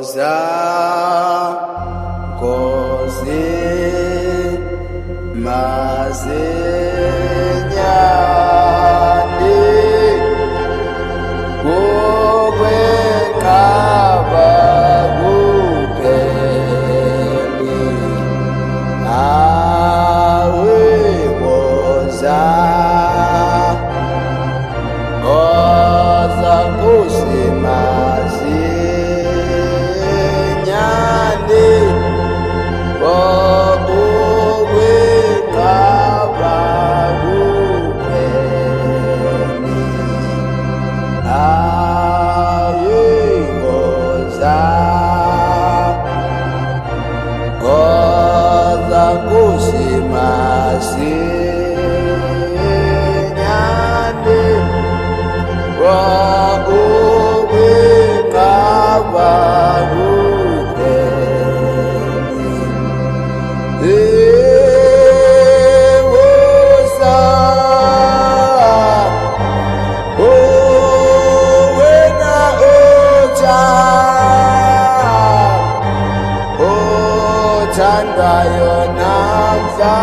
Oza Kozi Mazinyani Gugwe Kaba Gupeli Awe Oza Oza Kozi Mazinyani Gugwe Kaba Gupeli Awe Oza Oza Kozi Mazinyani Gugwe Kaba Gupeli Ewoza Owena Oja Othandayo namhla